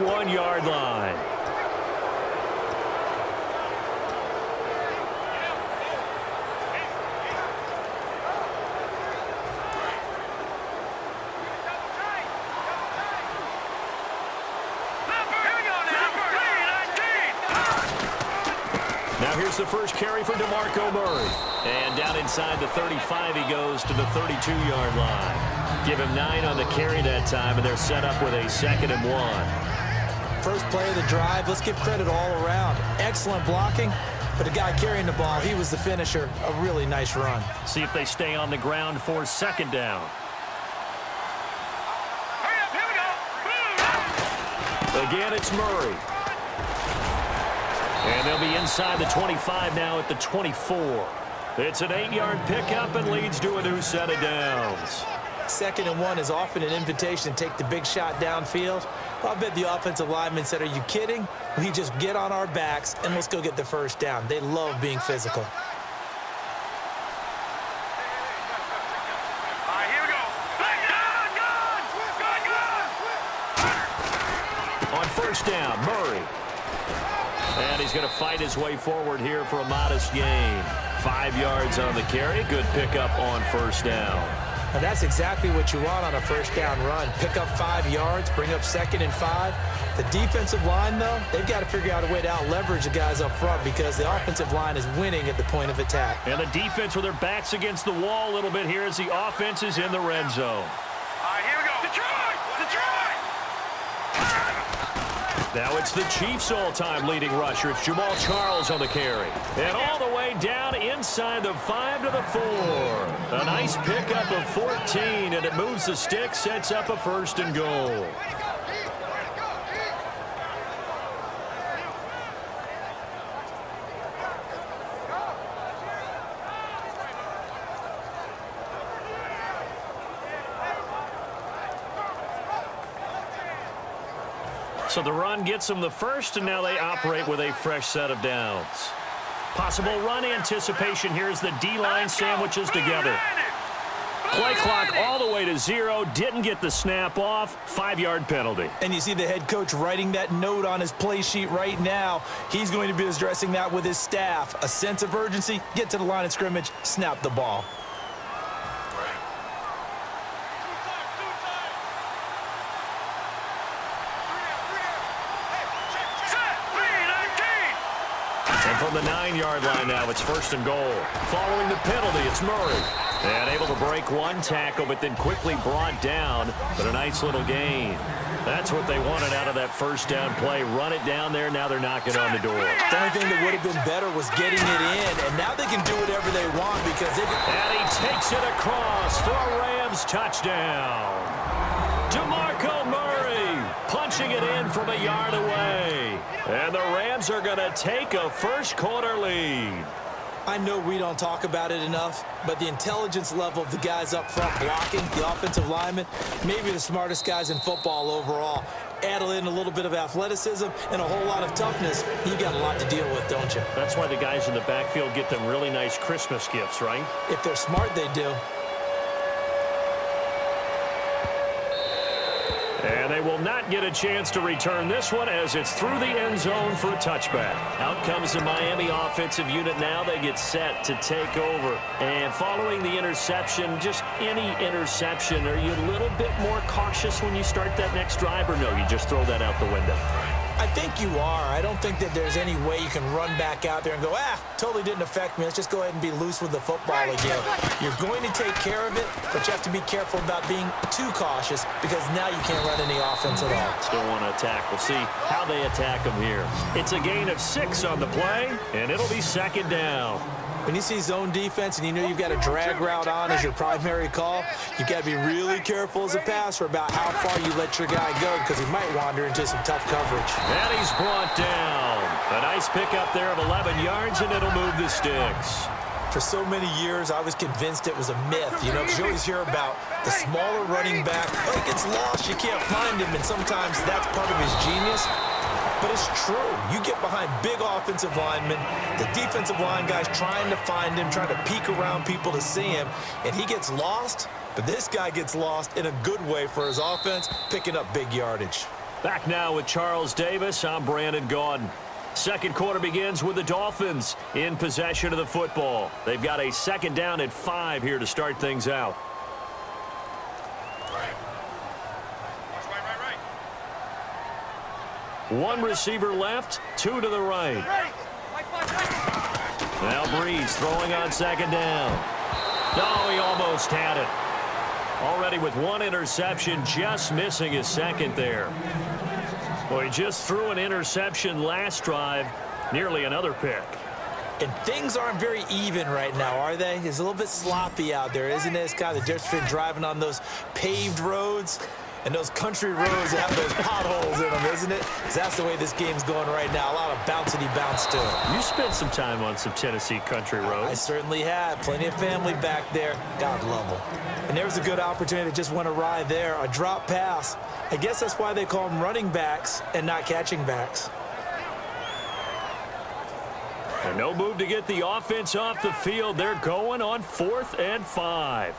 1-yard line. Now here's the first carry for DeMarco Murray. And down inside the 35, he goes to the 32-yard line. Give him 9 on the carry that time, and they're set up with a 2nd and 1. First play of the drive, let's give credit all around. Excellent blocking, but the guy carrying the ball, he was the finisher. A really nice run. See if they stay on the ground for 2nd down. Again, it's Murray. And they'll be inside the 25 now at the 24. It's an 8-yard pickup and leads to a new set of downs. 2nd and 1 is often an invitation to take the big shot downfield. I bet the offensive lineman said, are you kidding? We just get on our backs and let's go get the first down. They love being physical. On first down, Murray. And he's going to fight his way forward here for a modest gain. 5 yards on the carry. Good pickup on first down. Now that's exactly what you want on a first down run. Pick up 5 yards, bring up 2nd and 5. The defensive line, though, they've got to figure out a way to out-leverage the guys up front because the offensive line is winning at the point of attack. And the defense with their backs against the wall a little bit here as the offense is in the red zone. Here we go. Detroit! Detroit! Now it's the Chiefs' all-time leading rusher. It's Jamal Charles on the carry. And all the way down inside the 5 to the 4. A nice pickup of 14, and it moves the stick, sets up a 1st and goal. So the run gets them the first, and now they operate with a fresh set of downs. Possible run anticipation here as the D-line sandwiches together. Play clock all the way to 0. Didn't get the snap off. 5-yard penalty. And you see the head coach writing that note on his play sheet right now. He's going to be addressing that with his staff. A sense of urgency, get to the line of scrimmage, snap the ball. From the 9-yard line now, it's 1st and goal. Following the penalty, it's Murray. And able to break one tackle, but then quickly brought down. But a nice little gain. That's what they wanted out of that first down play. Run it down there, now they're knocking on the door. The only thing that would have been better was getting it in, and now they can do whatever they want because they can... And he takes it across for a Rams touchdown. DeMarco Murray punching it in from a yard away. And the Rams are going to take a first-quarter lead. I know we don't talk about it enough, but the intelligence level of the guys up front blocking, the offensive linemen, maybe the smartest guys in football overall. Add in a little bit of athleticism and a whole lot of toughness, you got a lot to deal with, don't you? That's why the guys in the backfield get them really nice Christmas gifts, right? If they're smart, they do. And they will not get a chance to return this one as it's through the end zone for a touchback. Out comes the Miami offensive unit now. They get set to take over. And following the interception, just any interception, are you a little bit more cautious when you start that next drive, or no, you just throw that out the window? I think you are. I don't think that there's any way you can run back out there and go, totally didn't affect me. Let's just go ahead and be loose with the football again. You're going to take care of it, but you have to be careful about being too cautious because now you can't run any offense at all. Still want to attack. We'll see how they attack them here. It's a gain of 6 on the play, and it'll be 2nd down. When you see zone defense and you know you've got a drag route on as your primary call, you've got to be really careful as a passer about how far you let your guy go because he might wander into some tough coverage. And he's brought down. A nice pickup there of 11 yards, and it'll move the sticks. For so many years, I was convinced it was a myth, because you always hear about the smaller running back. Oh, he gets lost, you can't find him, and sometimes that's part of his genius. But it's true. You get behind big offensive linemen, the defensive line guys trying to find him, trying to peek around people to see him, and he gets lost. But this guy gets lost in a good way for his offense, picking up big yardage. Back now with Charles Davis. I'm Brandon Gaudin. Second quarter begins with the Dolphins in possession of the football. They've got a second down at 5 here to start things out. One receiver left, 2 to the right. Now Breeze throwing on second down. No, he almost had it. Already with one interception, just missing his second there. Well, he just threw an interception last drive, nearly another pick. And things aren't very even right now, are they? It's a little bit sloppy out there, isn't it? It's kind of the difference between driving on those paved roads and those country roads that have those potholes in them, isn't it? 'Cause that's the way this game's going right now. A lot of bouncy-bounce to it. You spent some time on some Tennessee country roads. I certainly have. Plenty of family back there. God love them. And there was a good opportunity that just went awry there. A drop pass. I guess that's why they call them running backs and not catching backs. And no move to get the offense off the field. They're going on 4th and 5.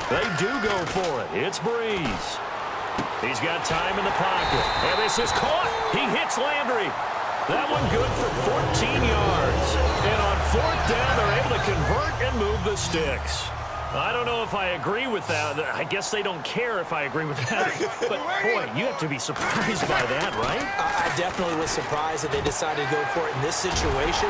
They do go for it. It's Breeze. He's got time in the pocket. And this is caught. He hits Landry. That one good for 14 yards. And on 4th down, they're able to convert and move the sticks. I don't know if I agree with that. I guess they don't care if I agree with that. But, boy, you have to be surprised by that, right? I definitely was surprised that they decided to go for it in this situation.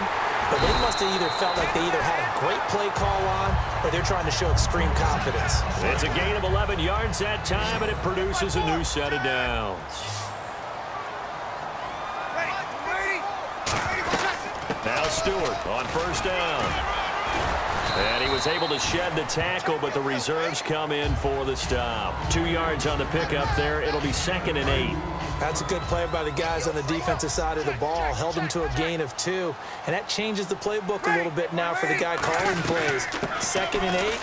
But they must have either felt like they either had a great play call on or they're trying to show extreme confidence. It's a gain of 11 yards that time, and it produces a new set of downs. Now Stewart on 1st down. And he was able to shed the tackle, but the reserves come in for the stop. 2 yards on the pickup there. It'll be 2nd and 8. That's a good play by the guys on the defensive side of the ball. Held him to a gain of 2. And that changes the playbook a little bit now for the guy calling plays. 2nd and 8.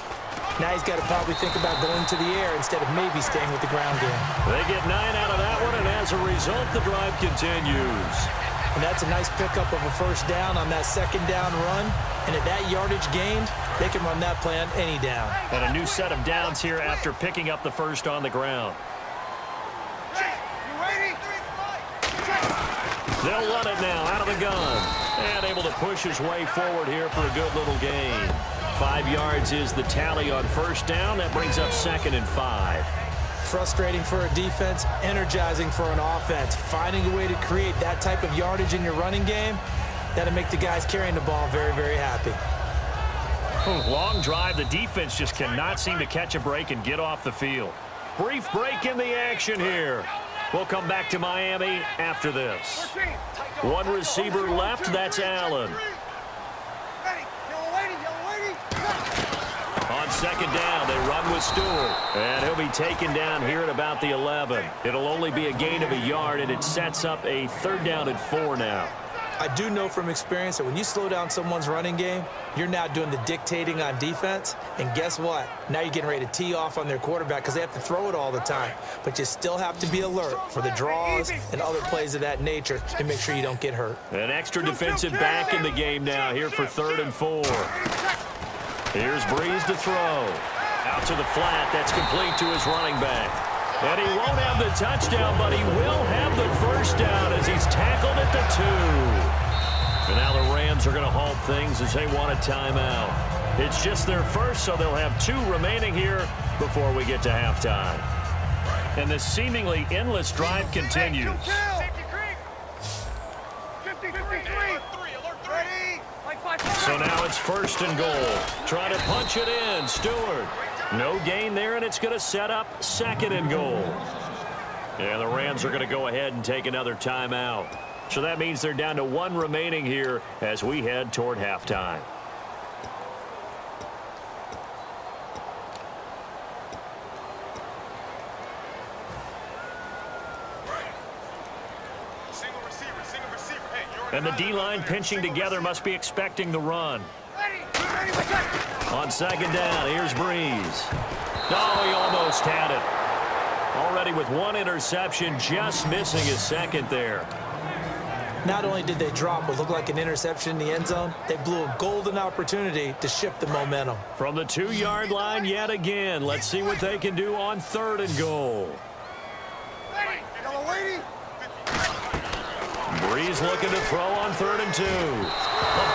Now he's got to probably think about going to the air instead of maybe staying with the ground game. They get 9 out of that one, and as a result, the drive continues. And that's a nice pickup of a 1st down on that 2nd down run. And at that yardage gained, they can run that play on any down. And a new set of downs here after picking up the first on the ground. They'll run it now out of the gun. And able to push his way forward here for a good little gain. 5 yards is the tally on 1st down. That brings up 2nd and 5. Frustrating for a defense, energizing for an offense. Finding a way to create that type of yardage in your running game, that'll make the guys carrying the ball very, very happy. Long drive. The defense just cannot seem to catch a break and get off the field. Brief break in the action here. We'll come back to Miami after this. One receiver left. That's Allen. On 2nd down, they run with Stewart. And he'll be taken down here at about the 11. It'll only be a gain of a yard, and it sets up a 3rd down and 4 now. I do know from experience that when you slow down someone's running game, you're now doing the dictating on defense. And guess what? Now you're getting ready to tee off on their quarterback because they have to throw it all the time. But you still have to be alert for the draws and other plays of that nature to make sure you don't get hurt. An extra defensive back in the game now here for 3rd and 4. Here's Breeze to throw. Out to the flat. That's complete to his running back. And he won't have the touchdown, but he will have the 1st down as he's tackled at the 2. And now the Rams are going to halt things as they want a timeout. It's just their first, so they'll have 2 remaining here before we get to halftime. And the seemingly endless drive continues. So now it's 1st and goal. Trying to punch it in. Stewart. No gain there, and it's going to set up 2nd and goal. And the Rams are going to go ahead and take another timeout. So that means they're down to 1 remaining here as we head toward halftime. And the D-line pinching together must be expecting the run. On 2nd down, here's Breeze. Oh, he almost had it. Already with 1 interception, just missing his 2nd there. Not only did they drop what looked like an interception in the end zone, they blew a golden opportunity to shift the momentum. From the 2-yard line yet again. Let's see what they can do on 3rd and goal. Breeze looking to throw on 3rd and 2. A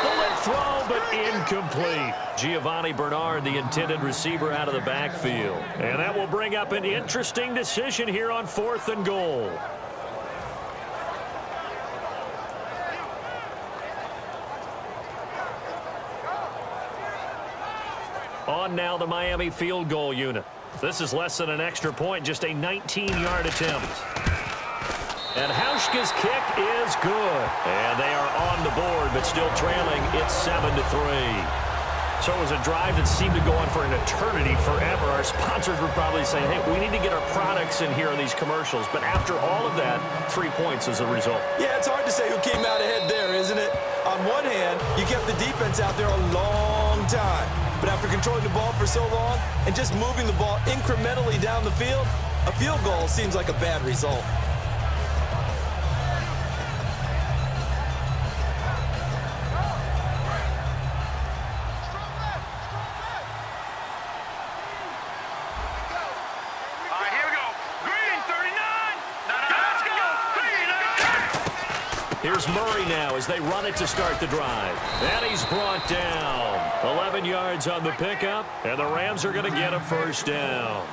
bullet throw, but incomplete. Giovanni Bernard, the intended receiver, out of the backfield. And that will bring up an interesting decision here on 4th and goal. On now the Miami field goal unit. This is less than an extra point, just a 19-yard attempt. And Hauschka's kick is good. And they are on the board, but still trailing. It's 7-3. So it was a drive that seemed to go on for an eternity, forever. Our sponsors were probably saying, hey, we need to get our products in here in these commercials. But after all of that, 3 points as a result. Yeah, it's hard to say who came out ahead there, isn't it? On one hand, you kept the defense out there a long time. But after controlling the ball for so long and just moving the ball incrementally down the field, a field goal seems like a bad result. Here's Murray now as they run it to start the drive. And he's brought down. 11 yards on the pickup, and the Rams are going to get a 1st down.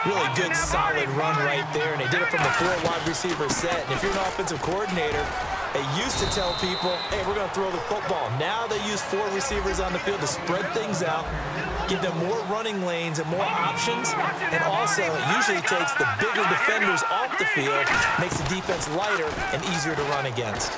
Really good, solid run right there, and they did it from the 4 wide receiver set. And if you're an offensive coordinator, they used to tell people, hey, we're going to throw the football. Now they use 4 receivers on the field to spread things out, give them more running lanes and more options, and also it usually takes the bigger defenders off the field, makes the defense lighter and easier to run against.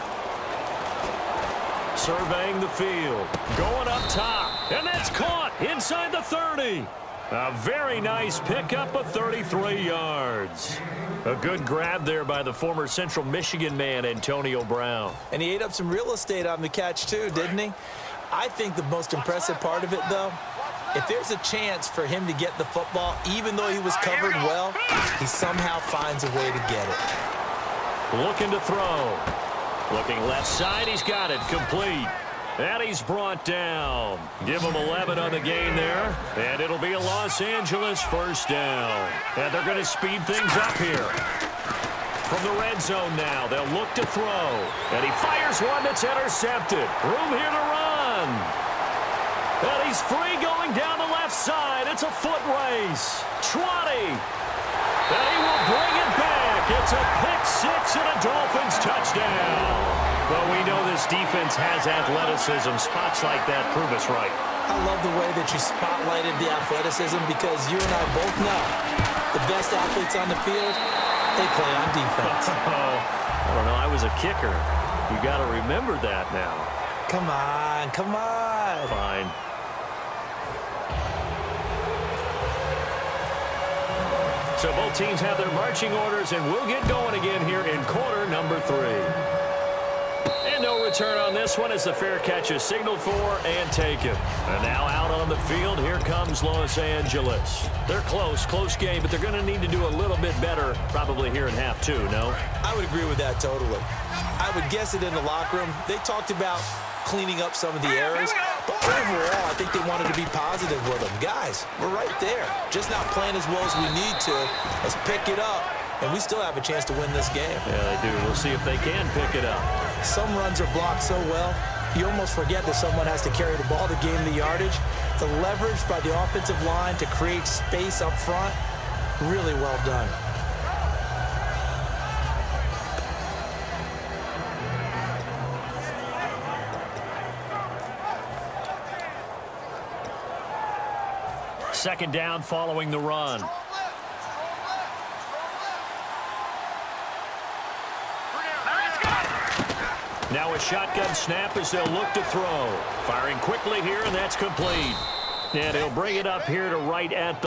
Surveying the field, going up top, and that's caught inside the 30. A very nice pickup of 33 yards. A good grab there by the former Central Michigan man, Antonio Brown. And he ate up some real estate on the catch too, didn't he? I think the most impressive part of it, though, if there's a chance for him to get the football, even though he was covered well, he somehow finds a way to get it. Looking to throw. Looking left side, he's got it, complete. And he's brought down. Give him 11 on the gain there, and it'll be a Los Angeles 1st down. And they're going to speed things up here. From the red zone now, they'll look to throw. And he fires one that's intercepted. Room here to run. And he's free going down the left side. It's a foot race. 20. And he will bring it back. It's a pick-6 and a Dolphins touchdown. But we know this defense has athleticism. Spots like that prove us right. I love the way that you spotlighted the athleticism because you and I both know the best athletes on the field, they play on defense. I don't know. I was a kicker. You got to remember that now. Come on, come on. Fine. So both teams have their marching orders, and we'll get going again here in quarter number 3. And no return on this one as the fair catch is signaled for and taken. And now out on the field, here comes Los Angeles. They're close game, but they're going to need to do a little bit better probably here in half 2, no? I would agree with that totally. I would guess it in the locker room. They talked about cleaning up some of the errors, but overall, I think they wanted to be positive with them. Guys, we're right there. Just not playing as well as we need to. Let's pick it up, and we still have a chance to win this game. Yeah, they do. We'll see if they can pick it up. Some runs are blocked so well, you almost forget that someone has to carry the ball to gain the yardage. The leverage by the offensive line to create space up front, really well done. Second down following the run. Now a shotgun snap as they'll look to throw. Firing quickly here, and that's complete. And he'll bring it up here to right at the